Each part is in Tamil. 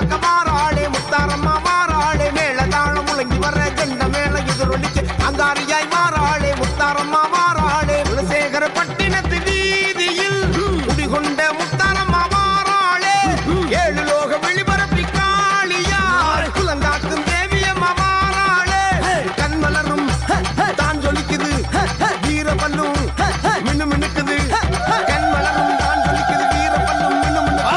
பார்க்க வாராளே முத்தாரம்மா வாராளே மேளதாளம் முழங்கி வர ஜெண்ட மேள எதிரொலிக்க அங்காரியாய் வாராளே முத்தாரம்மா வாராளே குலசேகர பட்டினத்து வீதியில் குடிகொண்ட முத்தாரம்மா வாராளே ஏழு லோக வெளிபரப்பி காளியார் குலங்காக்கும் தேவியம்மா வாராளே கண்மலரும் தான் ஜொலிக்குது வீரபல்லும் மின்னு மின்னுக்குது கண்மலரும் தான் ஜொலிக்குது வீரபல்லும் மின்னு மின்னுக்குது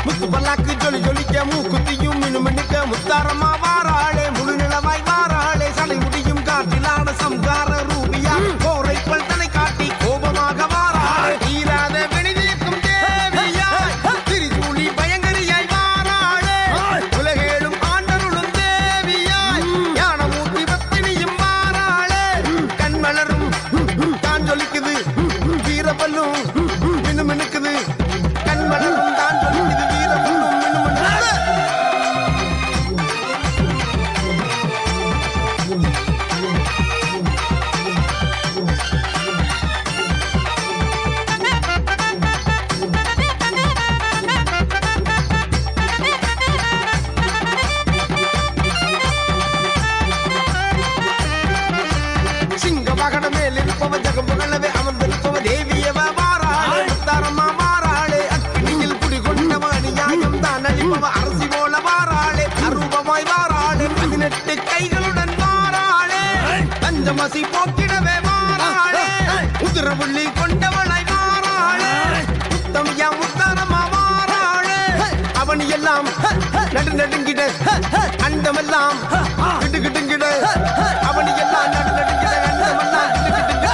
முத்து பல்லாக்கு ஜொலி ஜொலிக்க மூக்குத்தியும் மின்னு மின்னுக்க முத்தாரம்மா வாராளே முழு நிலவாய் வாராளே சடை முடியும் காற்றிலான சம்கார ரூபியா கோரை பல்தனை காட்டி கோபமாக வாராளே தீராத வெளிதீர்க்கும் தேவியாய் திரிசூலி பயங்கரியாய் வாராளே உலகேழும் ஆண்டருளும் தேவியாய் ஞானமூர்த்தி பத்தினியும் வாராளே கண்மலரும் தான் ஜொலிக்குது வீரபல்லும் மின்னு மின்னுக்குது கண்மலரும் தான் ஜொலிக்குது வீரபல்லும் மின்னு மின்னுக்குது சிங்க மகன மேல் இருப்பவ ஜகம் புகழவே அமர்ந்திருப்பவ தேவியவ வாராளே முத்தாரம்மா வாராளே அக்கினியில் குடிகொண்டவ அநியாயம் தான் அழிப்பவ அரசி போல வாராளே அரூபமாய் வாராளே 18 கைகளுடன் வாராளே பஞ்சமசி போக்கிடவே வாராளே உதிரவுள்ளி கொண்டவளாய் வாராளே உத்தமியா முத்தாரம்மா வாராளே அவனி எல்லாம் நடு நடுங்கிட அண்டமெல்லாம் கிடுகிடுங்கிட அவனி எல்லாம் நடு நடுங்கிட அண்டமெல்லாம் கிடுகிடுங்கிட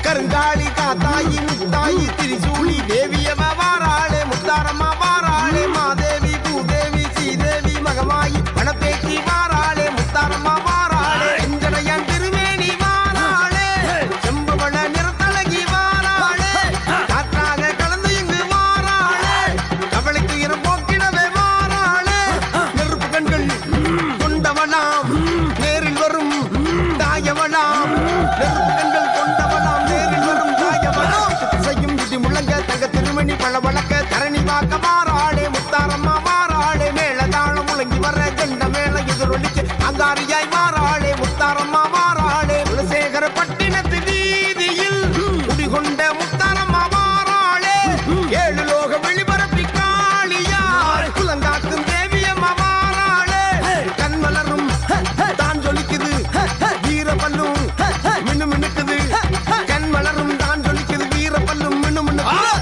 கருங்காளி காத்தாயி முத்தாயி திரிசூலி தேவியவ வாராளே முத்தாரம்மா வாராளே மாதேவி பூதேவி ஸ்ரீதேவி மகமாயி வனப்பேக்கி வாராளே முத்தாரம்மா வாராளே எஞ்சடையான் திருமேனி வாராளே செம்பவள நிறத்தழகி வாராளே காற்றாக கலந்து இங்கு வாராளே கவலைக்கு இரம் போக்கிடவே வாராளே நெருப்பு கண்கள் கொண்டவனாம் நேரில் வரும் தாயவனாம் நெருப்பு கண்கள் கொண்டவனாம் நேரில் வரும் தாயவனாம் செய்யும் இடி முழங்க தங்க திருமணி பழ வழக்க தரணி வாக்க வாராளே முத்தாரம்மா வாராளே மேளதாளம் முழங்கி வர ஜெண்ட மேள எதிரொலிக்க அங்காரியாய் வாராளே முத்தாரம்மா வாராளே குலசேகர பட்டினத்து வீதியில் குடிகொண்ட முத்தாரம்மா வாராளே ஏழு லோக வெளிபரப்பி காளியார் குலங்காக்கும் தேவியம்மா வாராளே கண்மலரும் தான் ஜொலிக்குது வீரபல்லும் மின்னு மின்னுக்குது கண்மலரும் தான் ஜொலிக்குது வீரபல்லும் மின்னு மின்னுக்குது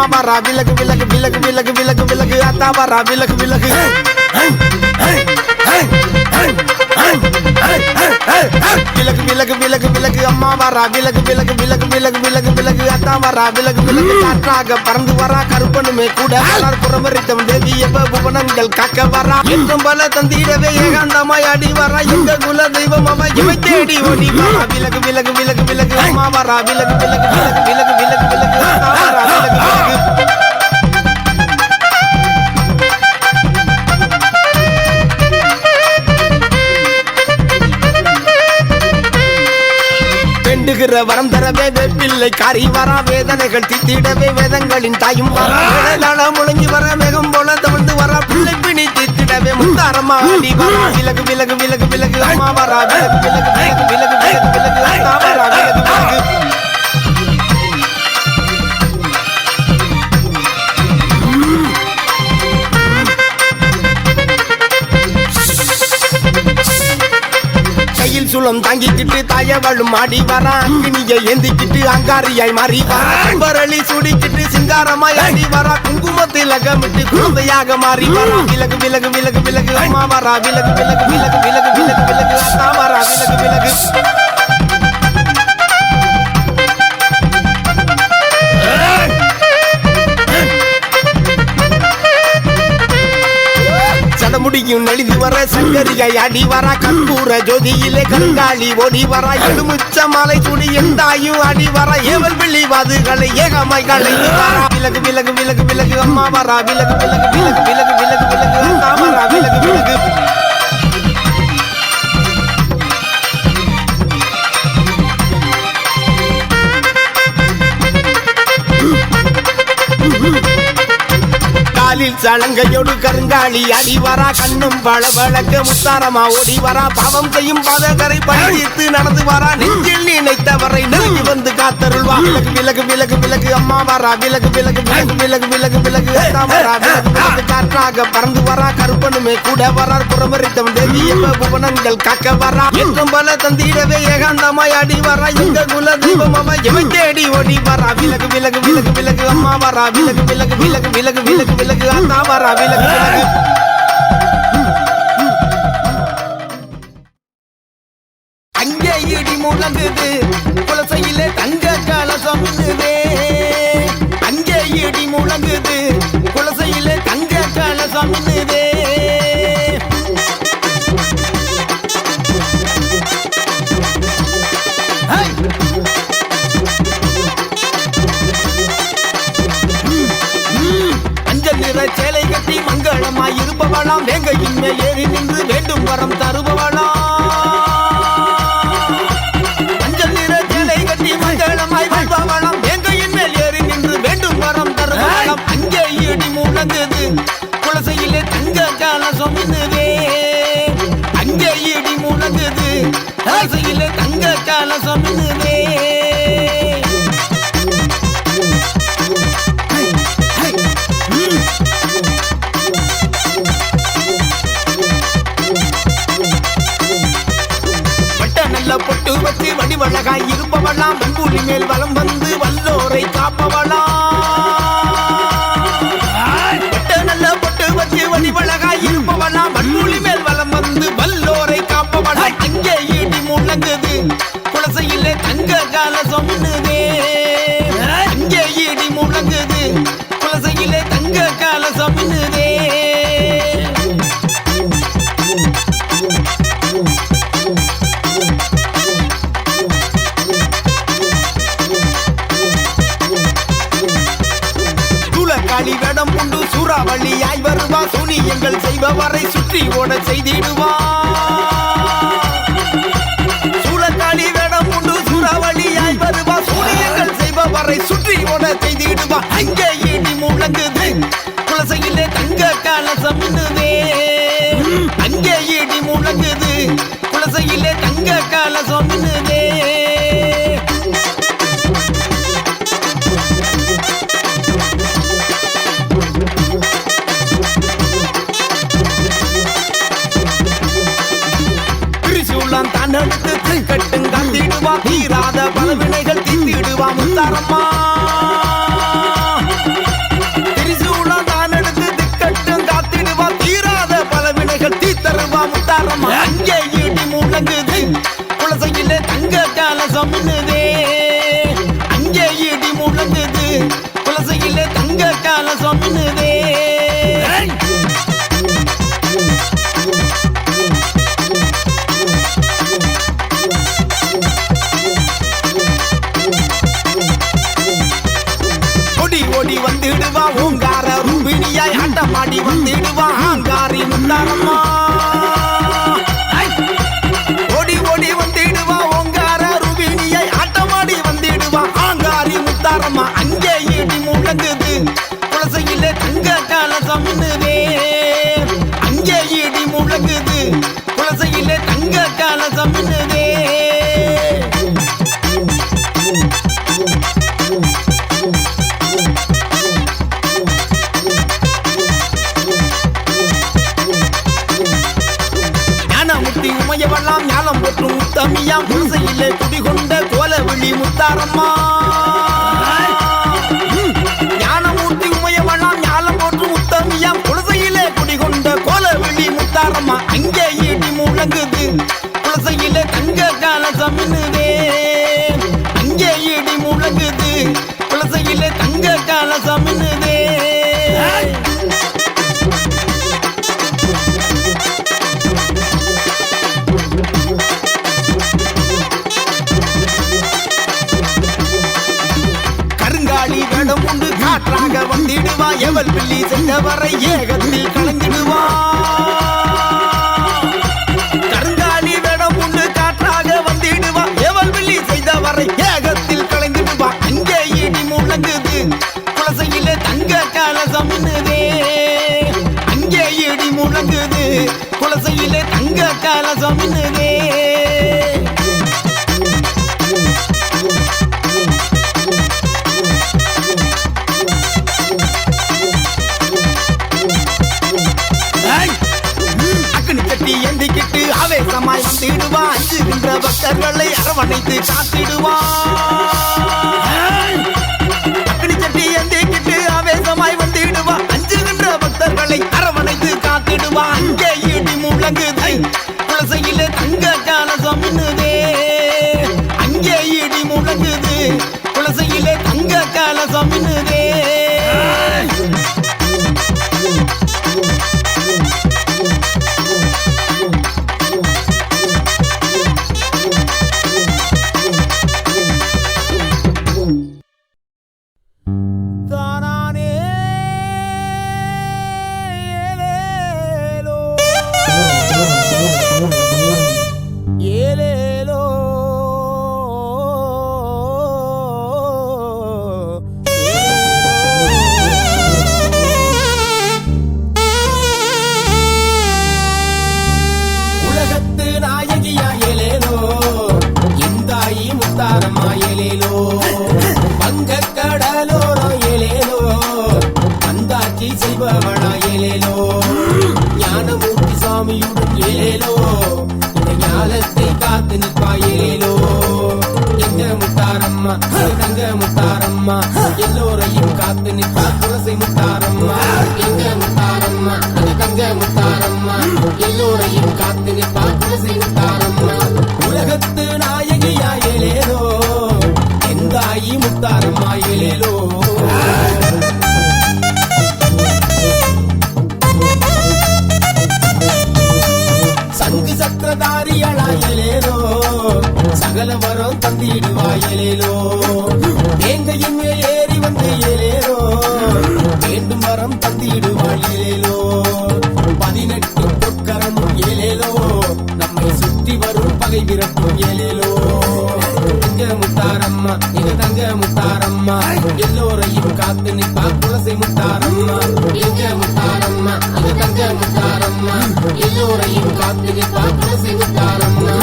அம்மா வரா விலகு விலகு விலகு விலகு விலகு விலகு அத்தா வரா விலகு விலகு விலகு விலகு விலகு விலகு அம்மா வரா விலகு விலகு விலகு விலகு விலகு விலகு அத்தா வரா விலகு விலகு காற்றாக பறந்து வரா கருப்பனுமே கூட புறமரித்தம் தேவி எவ்வ புவனங்கள் காக்க வரா என்றும் பல தந்திடவே ஏகாந்தமாய் அடி வரா எங்க குல தெய்வம் அவ இவை தேடி ஓடி வரா விலகு விலகு விலகு விலகு அம்மா வரா விலகு விலகு விலகு விலகு விலகு விலகு அத்தா வரா விலகு விலகு வேண்டுகிற வரம் தரவே வேப்பிள்ளை காரி வரா வேதனைகள் தித்திடவே வேதங்களின் தாயும் வரா முழங்கி வர மேகம் போல தவிழ்ந்து வரா பிள்ளை பிணி தித்திடவே முத்தாரம்மா அடி வரா விலகு விலகு விலகு விலகு அம்மா வரா விலகு விலகு விலகு விலகு விலகு விலகு அத்தா வரா விலகு விலகு சுளம் தாங்கிக்கிட்டு தாயவளும் ஆடி வரா அங்கினியை ஏந்திக்கிட்டு அங்காரியாய் மாறி வரளி சுடிக்கிட்டு சிங்காரமாய் ஆடி வரா குங்குமத்தில் அகமிட்டு குழந்தையாக மாறி வரா விலகு விலகு விலகு விலகு அம்மா வரா விலகு விலகு விலகு விலகு விலகு விலகு அத்தா வரா விலகு விலகு முடியும் நெளிந்து வர சங்கரிகை அடி வரா கற்பூர ஜோதியிலே கங்காளி ஓடி வரா எழுமுச்ச மாலை சுடி எந்தாயும் அடி வரா ஏவல் விழிவாதுகளை ஏகமாய் களைந்து வரா விலகு விலகு விலகு விலகு அம்மா வரா விலகு விலகு விலகு விலகு விலகு விலகு அத்தா வரா விலகு விலகு காலில் சலங்கையோடு கருங்காளி அடி வரா கண்ணும் பளபளக்க முத்தாரமா ஓடி வரா பாவம் செய்யும் பாதகரை பழித்து நடந்து வரா நெஞ்சில் நினைத்தவரை நெருங்கி வந்து காத்தருள்வா விலகு விலகு விலகு விலகு அம்மா வரா விலகு விலகு விலகு விலகு விலகு விலகு அத்தா வரா விலகு விலகு காற்றாக பறந்து வரா கருப்பனுமே கூட வரா புறமரித்தம் தேவி எவ்வ புவனங்கள் காக்க வரா என்றும் பல தந்திடவே ஏகாந்தமாய் அடி வரா எங்க குல தெய்வம் அவ இவை தேடி ஓடி வரா விலகு விலகு விலகு விலகு அம்மா வரா விலகு விலகு விலகு விலகு விலகு விலகு அத்தா வரா விலகு விலகு அங்கே இடி முழங்குது குலசையிலே தங்க கலசம் மின்னுதே அங்கே இடி முழங்குது குலசையிலே தங்க கலசம் மின்னுதே சேலை கட்டி மங்களமாய் இருப்பவளாம் வேங்கையின் மேல் ஏறி நின்று வேண்டும் வரம் தருபவளாம் மஞ்சள் நிற சேலை கட்டி மங்களமாய் வருபவளாம் வேங்கையின் மேல் ஏறி நின்று வேண்டும் வரம் தருபவளாம் அங்கே இடி முழங்குது குலசையிலே தங்க கலசம் மின்னுதே அங்கே இடி முழங்குது குலசையிலே தங்க கலசம் மின்னுதே பொட்டு வச்சு வடிவழகாய் இருப்பவளாம் மண்புலி மேல் வலம் வந்து வல்லோரை காப்பவளாம் நல்ல பொட்டு வச்சு வடிவழகாய் இருப்பவளாம் மண்புலி மேல் வலம் வந்து வல்லோரை காப்பவளாம் அங்கே இடி முழங்குது குலசையிலே தங்க கலசம் மின்னுதே அங்கே இடி முழங்குது குலசையிலே தங்க கலசம் மின்னுதே வேடம் கொண்டு சூறாவளியாய் வருவா சூனியங்கள் செய்பவரை சுற்றி ஓட செய்திடுவா சூழக்காளி வேடம் கொண்டு சூறாவளியாய் வருவா சூனியங்கள் செய்பவரை சுற்றி ஓட செய்திடுவா அங்கே இடி முழங்குது குலசையிலே தங்க கலசம் மின்னுதே அங்கே இடி முழங்குது குலசையிலே தங்க கலசம் மின்னுதே தன்னெடுத்து கட்டுங்க தீடுவா தீராத பலவினைகள் தீத்திடுவா முத்தாரம்மா சமினுதே. ஓடி வந்துடுவா ஓங்கார ரூபினியாய் ஆட்டமாடி வந்துடுவா ஆங்காரி முத்தாரம்மா. ஓடி வந்துடுவா ஓங்கார ரூபினியாய் ஆட்டமாடி வந்துடுவா ஆங்காரி முத்தாரம்மா. அங்கே இடி முழங்குது குலசையிலே தங்க கலசம் மின்னுதே. அங்கே இடி முழங்குது குலசையிலே தங்க கலசம் மின்னுதே. உமையவெல்லாம் ஞானம் போற்றும் முத்தமியாம் குலசையிலே குடிகொண்ட கோலவிழி முத்தாரம்மா. ஞானமூர்த்தி உமையவெல்லாம் ஞானம் போற்றும் முத்தமியாம் குலசையிலே குடிகொண்ட கோலவிழி முத்தாரம்மா. அங்கே ஈட்டி முழங்குது குலசையிலே தங்க கலசம் மின்னுதே. அங்கே ஈடி முழங்குது குலசையிலே தங்க கலசம் மின்னுதே. வேடம் உண்டு காற்றாக வந்திடுவா எவல் பில்லி சென்றவரை ஏகத்தில் கலந்திடுவா. கருங்காலி வேடம் உண்டு காற்றாக வந்திடுவா எவல் பில்லி செய்தவரை ஏகத்தில் கலந்திடுவா. அங்கே இடி முழங்குது குலசையிலே தங்க கலசம் மின்னுதே. அங்கே இடி முழங்குது குலசையிலே தங்க கலசம் மின்னுதே. எந்திக்கிட்டு ஆவேசமாய் வந்திடுவா. அஞ்சுகின்ற பக்தர்களை அரவணைத்து காத்திடுவா. அக்னி சட்டி எந்திக்கிட்டு ஆவேசமாய் வந்திடுவா. அஞ்சுகின்ற பக்தர்களை அரவணைத்து காத்திடுவா. அங்கே இடி முழங்குது குலசையிலே தங்க கலசம் மின்னுதே. அங்கே இடி முழங்குது குலசையிலே தங்க கலசம் மின்னுதே. ஞானமூர்த்தி சாமியுடன் ஏலேலோ இந்த ஞானத்தை காத்து நிற்பாயேலோ. எங்க முத்தாரம்மா தங்க முத்தாரம்மா எல்லோரையும் காத்து நிற்பா குலசை முத்தாரம்மா. எங்க முத்தாரம்மா தங்க முத்தாரம்மா எல்லோரையும் காத்து நிற்பா குலசை முத்தாரம்மா. உலகத்து நாயகியா ஏலேலோ எந்தாயி முத்தாரம்மா ஏலேலோ. சங்கு சக்கரதாரியாயலேலோ சகல வரம் தந்திடுவாயலேலோ. வேங்கையின் மேல் ஏறி வந்து ஏலேலோ வேண்டும் வரம் தந்திடுவாயலேலோ. 18 பொற்கரமும் ஏலேலோ நம்மை சுற்றி வரும் பகை விரட்டும் ஏலேலோ. தங்க முத்தாரம்மா எங்க தங்க முத்தாரம்மா எல்லோரையும் காத்து நிற்பா குலசை முத்தாரம்மா. எங்க முத்தாரம்மா எங்க தங்க முத்தாரம்மா எல்லோரையும் காத்து நிற்பா குலசை முத்தாரம்மா.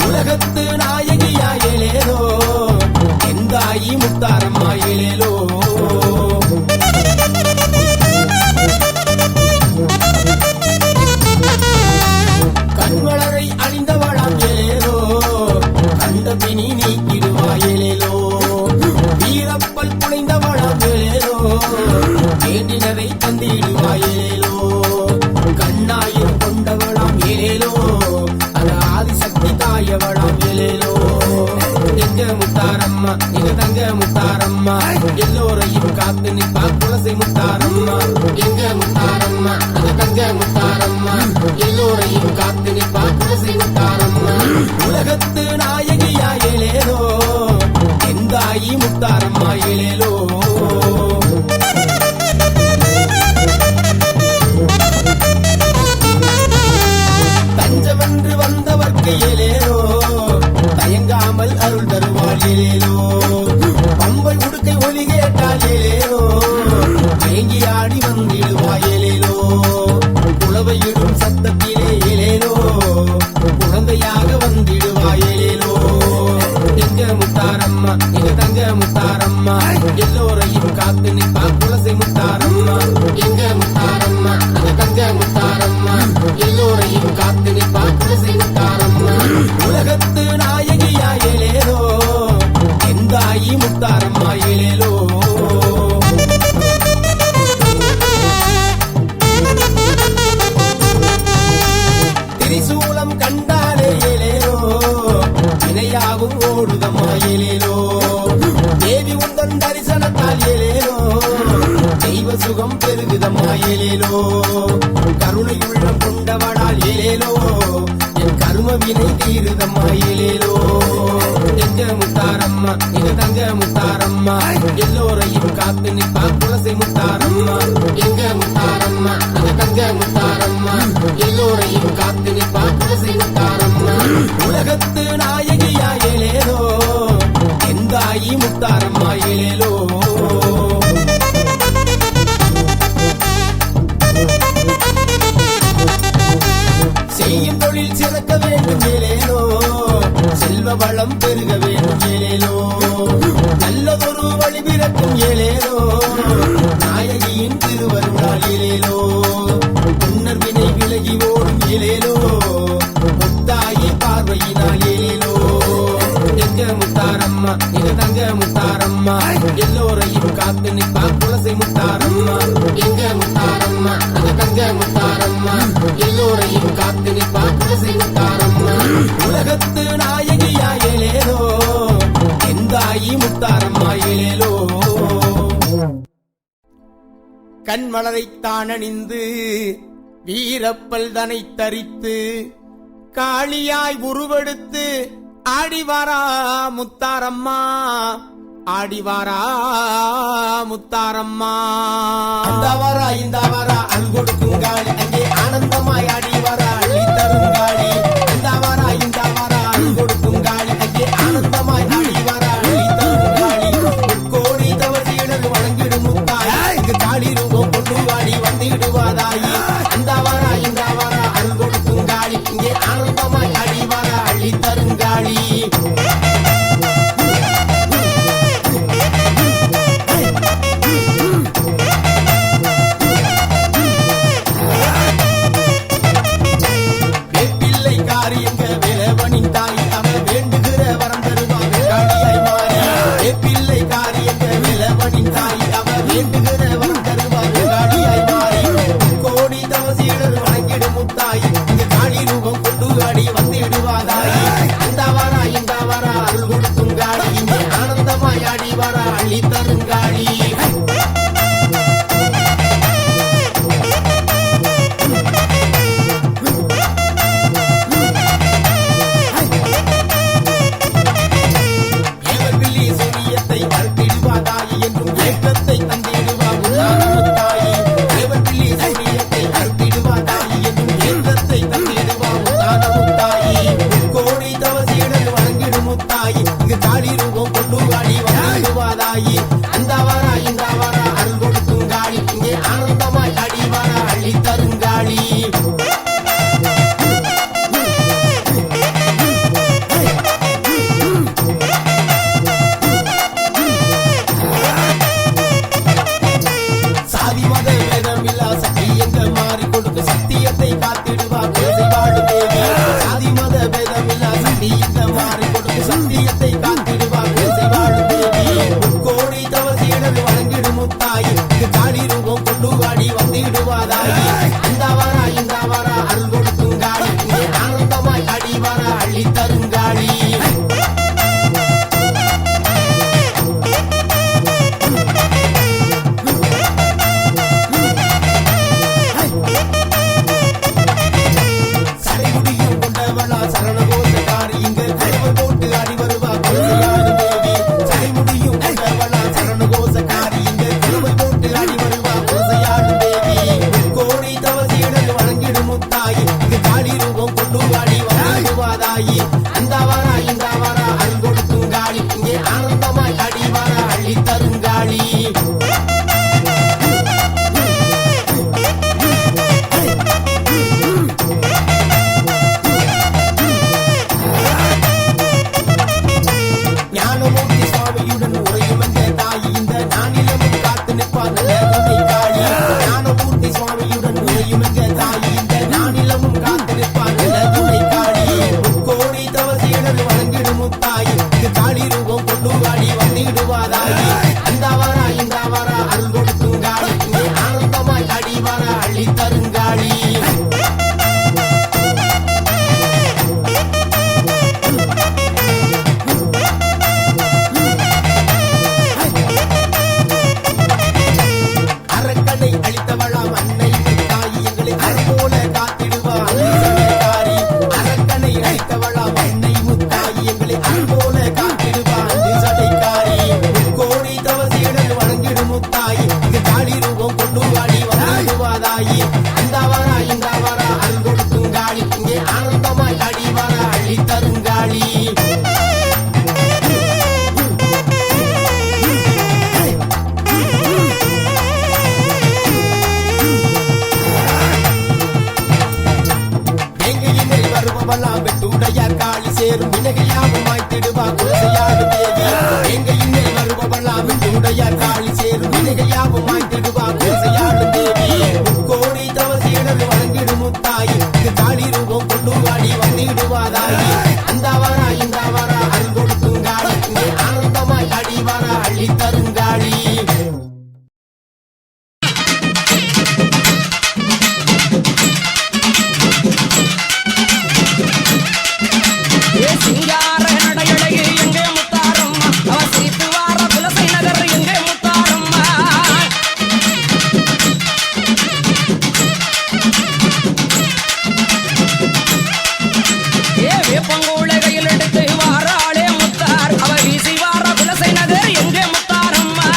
உலகத்து நாயகியா ஏலேலோ எந்தாயி முத்தாரம்மா ஏலேலோ. கண்வளரை அணிந்தவளாம் ஏலேலோ கண்ட பிணி நீக்கிடுவாயேலோ. வீரப்பல் புனைந்தவளாம் ஏலேலோ வேண்டினரை தந்திடுவாயேலோ. கண்ணாயிரம் கொண்டவளாம் ஏலேலோ அது ஆதிசக்தி தாயவளாம் ஏலேலோ. எங்க முத்தாரம்மா எங்க தங்க முத்தாரம்மா எல்லோரையும் காத்து நிற்பா குலசை முத்தாரம்மா. ஏலேலோ கருணை உள்ளம் கொண்டவளால் ஏலேலோ என் கரும வினை தீருதம்மா ஏலேலோ எங்க முத்தாரம்மா எங்க தங்க முத்தாரம்மா எல்லோரையும் காத்து நிற்பா குலசை முத்தாரம்மா எங்க முத்தாரம்மா எங்க தங்க முத்தாரம்மா எல்லோரையும் காத்து நிற்பா குலசை முத்தாரம்மா உலகத்து நாயகியா ஏலேலோ எந்தாயி முத்தாரம்மா ஏலேலோ செய்யும் தொழில் சிறக்க வேண்டும் ஏலேலோ செல்வ வளம் பெருக வேண்டும் ஏலேலோ நல்லதொரு வழி பிறக்கும் ஏலேலோ நாயகியின் திருவருளால் ஏலேலோ முன்னர் வினை விலகி ஓடும் ஏலேலோ முத்தாயி பார்வையினால் ஏலேலோ எங்க முத்தாரம்மா எங்க தங்க முத்தாரம்மா எல்லோரையும் காத்து நிற்பா குலசை முத்தாரம்மா எங்க முத்தாரம்மா எங்க தங்க முத்தாரம்மா எல்லோரையும் காத்து நிற்பா குலசை முத்தாரம்மா உலகத்து நாயகியா ஏலேலோ எந்தாயி முத்தாரம்மா ஏலேலோ கண்மலரைத்தான் அணிந்து வீரப்பல் தனை தரித்து காளியாய் உருவெடுத்து ஆடிவாரா முத்தாரம்மா ஆடிவாரா முத்தாரம்மா அந்தவாரா இந்தவாரா அல்கொடுக்கும் காளி அங்கே ஆனந்தமாய் ஆடிவாரா அள்ளி தரும் காளி அந்தவாரா இந்தவாரா அல்கொடுக்கும் காளி அங்கே ஆனந்தமாய் ஆடிவாரா அள்ளி தரும் காளி கோடி தவசீடல் வணங்கிடும் முத்தாய் இங்கு காளி ரூபம் கொண்டு வாடி வந்திடுவாதாயி அந்தவாரா இந்தவாரா அல்கொடுக்கும் காளி இங்கே ஆனந்தமாய் ஆடிவாரா அள்ளி தரும் காளி அழித்தவளாம் தாயி அந்த வரா இந்த வரா அருள் கொடுக்கும் காளி இங்கே ஆனந்தமாய் அடி வர அள்ளி தருங்காளி வருபவெல்லாம் வெட்டுடையார் காளி சேரும் வினகையாவும் மாய்த்திடுவா குலசையாடு தேவி எங்க இன்னல் வருபவெல்லாம் வெட்டுடையார் காளி சேரும் வினகையாவும் மாய்த்திடுவா குலசையாடு தேவி கோடி தவசீடர் வழங்கிடும் முத்தாயி இது காளி ரூபம் கொண்டு வாடி வந்திடுவாதாயி அந்த வரா இந்த வரா அருள் கொடுக்கும் காளி இங்கே ஆனந்தமாய் அடி வர அள்ளி தருங்காளி சிங்கார நடையழகு எங்கே முத்தாரம்மா அவ சீத்து வார புலசை நகர் எங்கே முத்தாரம்மா வேப்பங்கூழ கையில் எடுத்து வாராளே முத்தார் அவ வீசி வார புலசை நகர் எங்கே முத்தாரம்மா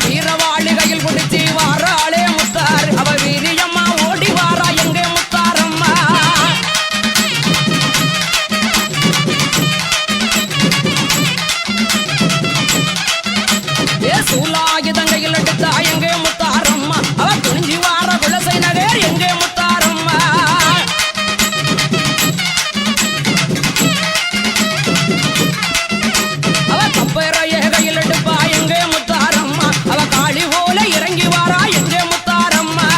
வீரவாளி கையில் பிடிச்சி வாராளே முத்தார் அவ வீரியம்மா ஓடி வாரா எங்கே முத்தாரம்மா சூலாயுதங்கையில் எடுத்தா எங்கே முத்தாரம்மா அவ துணிஞ்சி வார குலசை நகர் எங்கே முத்தாரம்மா அவ கப்பைறைய கையில் எடுப்பா எங்கே முத்தாரம்மா அவ காளி போல இறங்கி வாரா எங்கே முத்தாரம்மா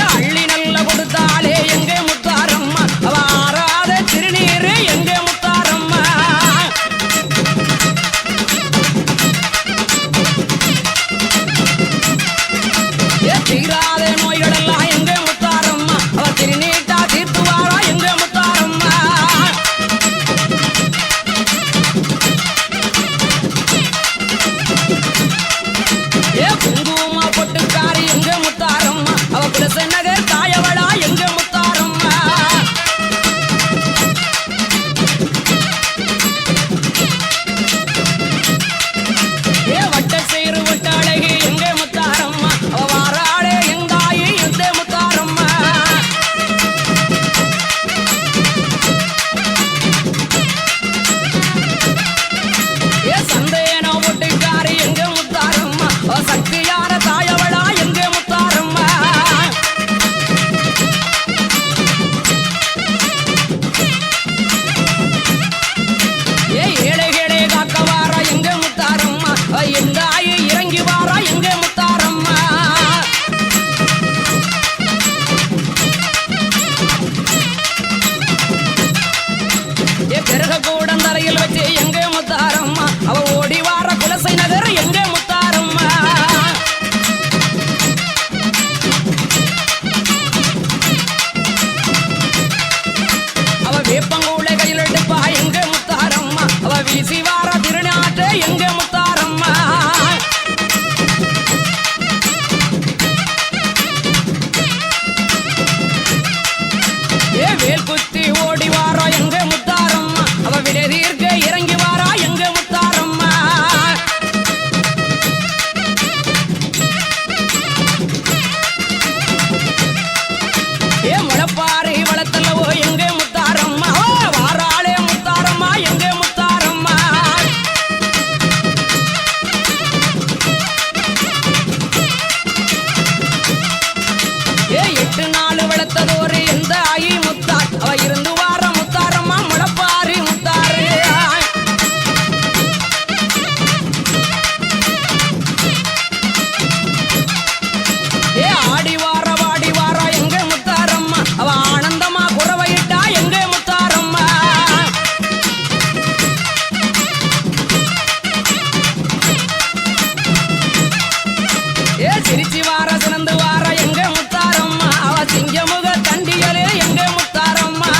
அள்ளி நல்ல கொடுத்தாலே எங்கே முத்தாரம்மா அவ ஆறாத திருநீரு எங்கே முத்தாரம்மா தீராத நோய்கள் எல்லாம் எங்கே முத்தாரம்மா அவ திருநீட்டா தீர்த்து வாரா எங்கே முத்தாரம்மா குங்கும பொட்டுக்காரி எங்கே முத்தாரம்மா அவ குலசை நகர் தாயவளா எங்கே முத்தாரம்மா வட்ட சேரு வட்ட அழகி எங்கே முத்தாரம்மா அவ வாராளே எந்தாயி எங்கே முத்தாரம்மா சந்தேன பொட்டுக்காரி எங்கே முத்தாரம்மா அவ சக்தியான தாயவளா எங்கே முத்தாரம்மா ஏழைகளே காக்க வாரா எங்கே முத்தாரம்மா அவ எந்தாயி இறங்கி வாரா எங்கே முத்தாரம்மா பெருக கூடம் தரையில் வச்சு எங்கே முத்தாரம்மா அவ ஓடி வார குலசை நகர் எங்கே முத்தாரம்மா அவ வேப்பங்கூழ கையில் எடுப்பா எங்கே முத்தாரம்மா அவ வீசி வார திருநாட்டு எங்கே முத்தாரம்மா வேல் குத்தி ஓடி வாரா எங்கே முத்தாரம்மா அவ விடதீர்க்க இறங்கி வாரா எங்கே முத்தாரம்மா முளப்பாரி வளத்தல்லவோ எங்கே முத்தாரம்மா வாராளே முத்தாரம்மா எங்கே முத்தாரம்மா எட்டு நாள் வளர்த்ததோரு எந்த ஆயி முத்தார் அவ இருந்து வார முத்தாரம்மா முளப்பாரி முத்தாரு ஆடி வார எங்கே முத்தாரம்மா அவ ஆனந்தமா குறவையிட்டா எங்கே முத்தாரம்மா சிரிச்சி வார சிறந்து வார எங்கே முத்தாரம்மா அவ சிங்கமுக தண்டியலே எங்கே முத்தாரம்மா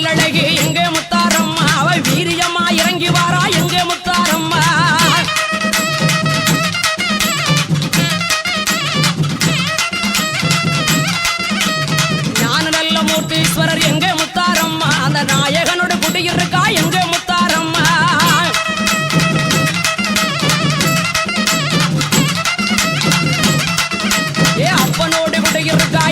கல்லழகி எங்க முத்தாரம்மா அவ வீரியமா இறங்கி வாரா எங்க முத்தாரம்மா ஞான நல்ல மூர்த்தீஸ்வரர் எங்க முத்தாரம்மா அந்த நாயகனோட குடியிருக்கா எங்க முத்தாரம்மா ஏ அப்பனோடு குடியிருக்கா